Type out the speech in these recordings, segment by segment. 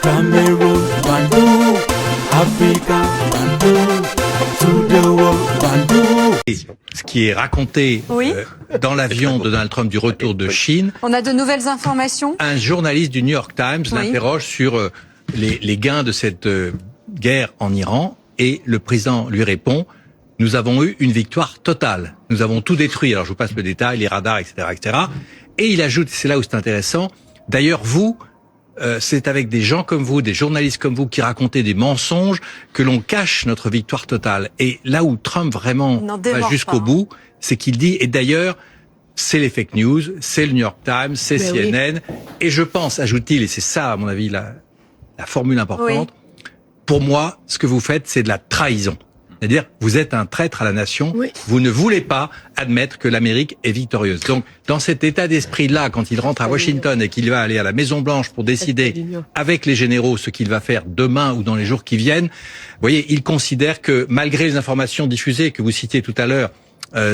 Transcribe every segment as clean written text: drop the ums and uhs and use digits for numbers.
Cameroon, Bandung, Africa, Bandung, to the world, Bandung. Ce qui est raconté Oui. Dans l'avion de Donald Trump du retour de Chine, On a de nouvelles informations? un journaliste du New York Times l'interroge sur les gains de cette guerre en Iran et le président lui répond: nous avons eu une victoire totale, nous avons tout détruit. Alors je vous passe le détail, les radars, etc., etc. Et il ajoute, c'est là où c'est intéressant, d'ailleurs vous, c'est avec des gens comme vous, des journalistes comme vous qui racontez des mensonges que l'on cache notre victoire totale. Et là où Trump vraiment va jusqu'au bout, c'est qu'il dit, et d'ailleurs, c'est les fake news, c'est le New York Times, c'est CNN, et je pense, ajoute-t-il, et c'est ça à mon avis la formule importante, pour moi, ce que vous faites, c'est de la trahison. C'est-à-dire, vous êtes un traître à la nation, vous ne voulez pas admettre que l'Amérique est victorieuse. Donc, dans cet état d'esprit-là, quand il rentre à Washington et qu'il va aller à la Maison-Blanche pour décider avec les généraux ce qu'il va faire demain ou dans les jours qui viennent, vous voyez, il considère que malgré les informations diffusées que vous citiez tout à l'heure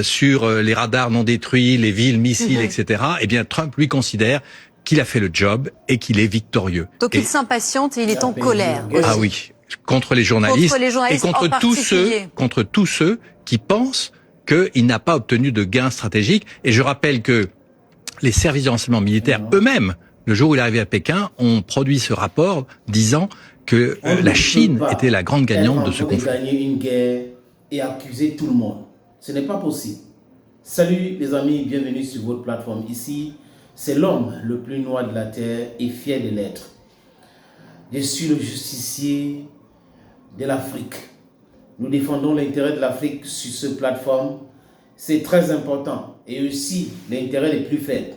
sur les radars non détruits, les villes, missiles, etc., eh bien, Trump, lui, considère qu'il a fait le job et qu'il est victorieux. Donc il s'impatiente et il est en colère. Ah oui. Contre les journalistes et contre tous ceux qui pensent qu'il n'a pas obtenu de gains stratégiques. Et je rappelle que les services de renseignement militaires eux-mêmes, le jour où il est arrivé à Pékin, ont produit ce rapport disant que la Chine était la grande gagnante de ce conflit. Gagner une guerre et accuser tout le monde, ce n'est pas possible. Salut les amis, bienvenue sur votre plateforme. Ici, c'est l'homme le plus noir de la terre et fier de l'être. Je suis le justicier de l'Afrique. Nous défendons l'intérêt de l'Afrique sur cette plateforme. C'est très important. Et aussi l'intérêt des plus faibles.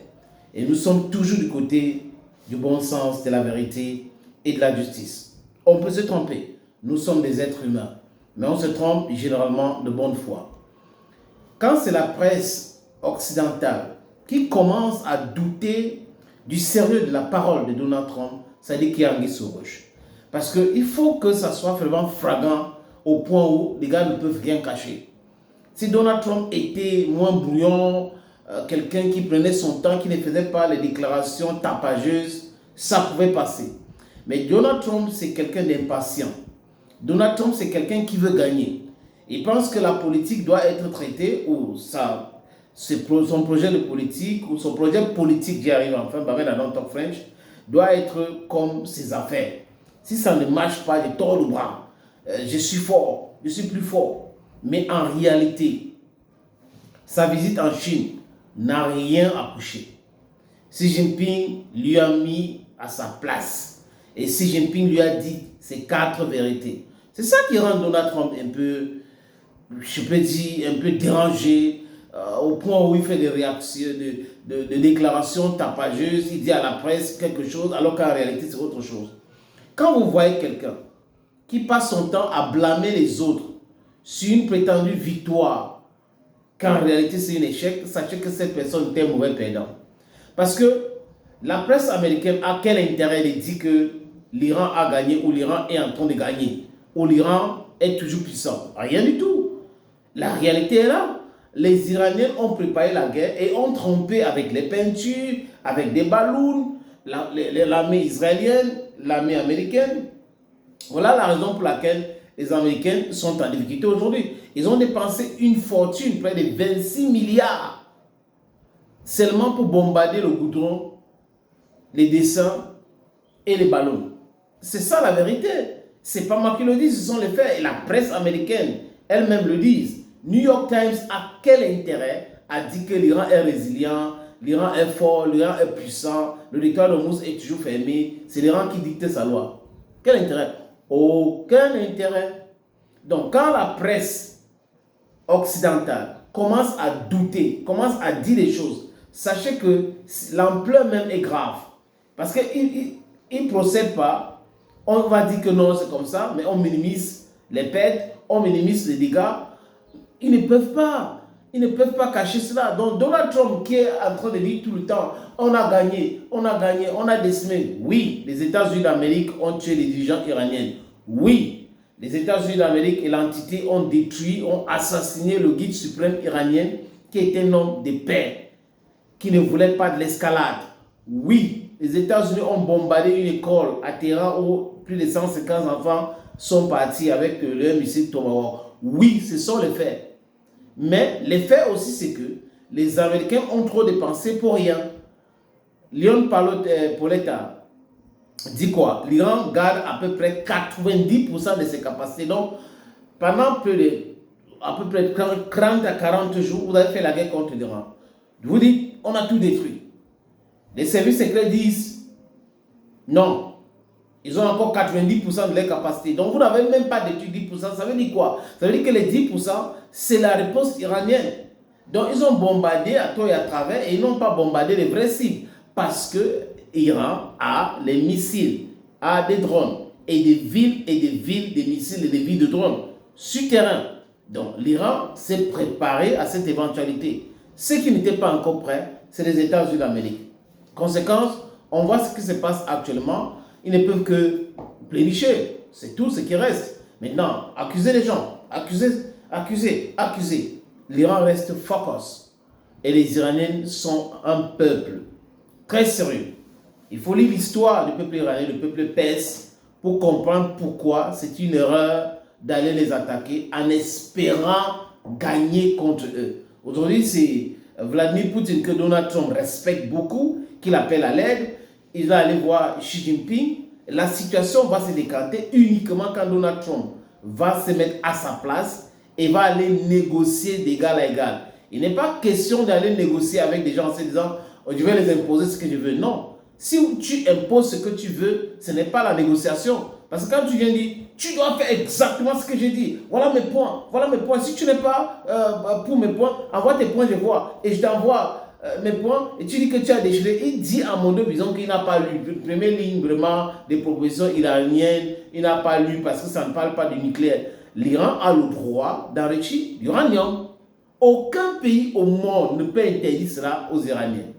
Et nous sommes toujours du côté du bon sens, de la vérité et de la justice. On peut se tromper. Nous sommes des êtres humains. Mais on se trompe généralement de bonne foi. Quand c'est la presse occidentale qui commence à douter du sérieux de la parole de Donald Trump, ça dit qu'il y a un guise rouge. Parce qu'il faut que ça soit vraiment flagrant au point où les gars ne peuvent rien cacher. Si Donald Trump était moins brouillon, quelqu'un qui prenait son temps, qui ne faisait pas les déclarations tapageuses, ça pouvait passer. Mais Donald Trump, c'est quelqu'un d'impatient. Donald Trump, c'est quelqu'un qui veut gagner. Il pense que la politique doit être traitée, ou son projet de politique, ou son projet politique, j'y arrive enfin, dans Don't Talk French, doit être comme ses affaires. Si ça ne marche pas, je tords le bras. Je suis fort, je suis plus fort. Mais en réalité, sa visite en Chine n'a rien accouché. Xi Jinping lui a mis à sa place. Et Xi Jinping lui a dit ses 4 vérités. C'est ça qui rend Donald Trump un peu, je peux dire, un peu dérangé, au point où il fait des réactions, de déclarations tapageuses. Il dit à la presse quelque chose, alors qu'en réalité, c'est autre chose. Quand vous voyez quelqu'un qui passe son temps à blâmer les autres sur une prétendue victoire, qu'en réalité c'est un échec, sachez que cette personne est un mauvais perdant. Parce que la presse américaine a quel intérêt de dire que l'Iran a gagné ou l'Iran est en train de gagner ou l'Iran est toujours puissant? Rien du tout. La réalité est là. Les Iraniens ont préparé la guerre et ont trompé avec les peintures, avec des ballons, l'armée israélienne, l'armée américaine. Voilà la raison pour laquelle les Américains sont en difficulté aujourd'hui. Ils ont dépensé une fortune, près de 26 milliards, seulement pour bombarder le goudron, les dessins et les ballons. C'est ça la vérité. C'est pas moi qui le dis, ce sont les faits. Et la presse américaine elle-même le dit. New York Times a quel intérêt à dire que l'Iran est résilient, l'Iran est fort, l'Iran est puissant, le détroit d'Ormuz est toujours fermé, c'est l'Iran qui dicte sa loi. Quel intérêt? Aucun intérêt. Donc quand la presse occidentale commence à douter, commence à dire des choses, sachez que l'ampleur même est grave. Parce qu'ils ne procèdent pas, on va dire que non, c'est comme ça, mais on minimise les pertes, on minimise les dégâts. Ils ne peuvent pas. Ils ne peuvent pas cacher cela. Donc Donald Trump qui est en train de dire tout le temps, on a gagné, on a gagné, on a décimé. Oui, les États-Unis d'Amérique ont tué les dirigeants iraniens. Oui, les États-Unis d'Amérique et l'entité ont détruit, ont assassiné le guide suprême iranien qui était un homme de paix, qui ne voulait pas de l'escalade. Oui, les États-Unis ont bombardé une école à Téhéran où plus de 150 enfants sont partis avec leur missile Tomahawk. Oui, ce sont les faits. Mais les faits aussi, c'est que les Américains ont trop dépensé pour rien. Leon Pauletta dit quoi? L'Iran garde à peu près 90% de ses capacités. Donc, pendant à peu près 30 à 40 jours, vous avez fait la guerre contre l'Iran. Vous dites, on a tout détruit. Les services secrets disent, non, ils ont encore 90% de leur capacité. Donc, vous n'avez même pas détruit 10%. Ça veut dire quoi? Ça veut dire que les 10%, c'est la réponse iranienne. Donc, ils ont bombardé à tort et à travers et ils n'ont pas bombardé les vraies cibles. Parce que l'Iran a les missiles, a des drones et des villes des missiles et des villes de drones sur terrain. Donc, l'Iran s'est préparé à cette éventualité. Ceux qui n'étaient pas encore prêts, c'est les États-Unis d'Amérique. Conséquence, on voit ce qui se passe actuellement. Ils ne peuvent que plénicher. C'est tout ce qui reste. Maintenant, accuser les gens. Accuser. L'Iran reste focus. Et les Iraniens sont un peuple très sérieux. Il faut lire l'histoire du peuple iranien, du peuple perse, pour comprendre pourquoi c'est une erreur d'aller les attaquer en espérant gagner contre eux. Aujourd'hui, c'est Vladimir Poutine que Donald Trump respecte beaucoup, qu'il appelle à l'aide. Il va aller voir Xi Jinping. La situation va se décanter uniquement quand Donald Trump va se mettre à sa place et va aller négocier d'égal à égal. Il n'est pas question d'aller négocier avec des gens en se disant « je vais les imposer ce que je veux ». Non. Si tu imposes ce que tu veux, ce n'est pas la négociation. Parce que quand tu viens dire « tu dois faire exactement ce que j'ai dit, voilà mes points, voilà mes points ». Si tu n'es pas pour mes points, envoie tes points, je vois. Et je t'envoie mes points et tu dis que tu as déchiré. Il dit à mon disons qu'il n'a pas lu. Première ligne vraiment des propositions iraniennes, il n'a pas lu parce que ça ne parle pas du nucléaire. L'Iran a le droit d'enrichir l'uranium. Aucun pays au monde ne peut interdire cela aux Iraniens.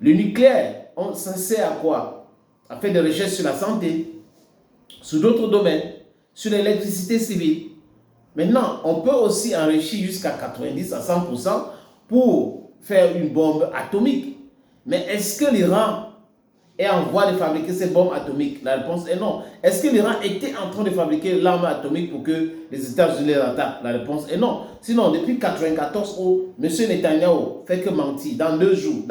Le nucléaire, ça sert à quoi? À faire des recherches sur la santé, sur d'autres domaines, sur l'électricité civile. Maintenant, on peut aussi enrichir jusqu'à 90 à 100% pour faire une bombe atomique. Mais est-ce que l'Iran est en voie de fabriquer ces bombes atomiques? La réponse est non. Est-ce que l'Iran était en train de fabriquer l'arme atomique pour que les États-Unis les attaquent? La réponse est non. Sinon, depuis 1994, M. Netanyahu fait que mentir. Dans deux jours,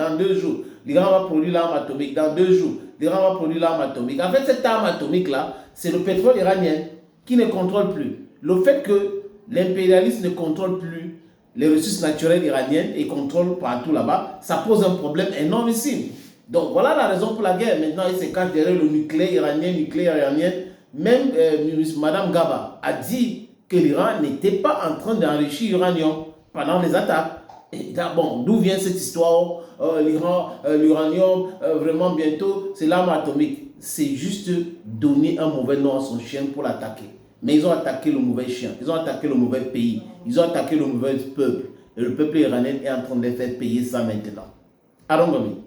l'Iran va produire l'arme atomique. Dans 2 jours, l'Iran va produire l'arme atomique. En fait, cette arme atomique-là, c'est le pétrole iranien qui ne contrôle plus. Le fait que l'impérialisme ne contrôle plus les ressources naturelles iraniennes et contrôle partout là-bas, ça pose un problème énormissime. Donc voilà la raison pour la guerre. Maintenant, il se cache derrière le nucléaire iranien. Même Mme Gaba a dit que l'Iran n'était pas en train d'enrichir l'uranium pendant les attaques. Et là, bon, d'où vient cette histoire? L'uranium, vraiment bientôt, c'est l'arme atomique. C'est juste donner un mauvais nom à son chien pour l'attaquer. Mais ils ont attaqué le mauvais chien, ils ont attaqué le mauvais pays, ils ont attaqué le mauvais peuple. Et le peuple iranien est en train de les faire payer ça maintenant. Allons,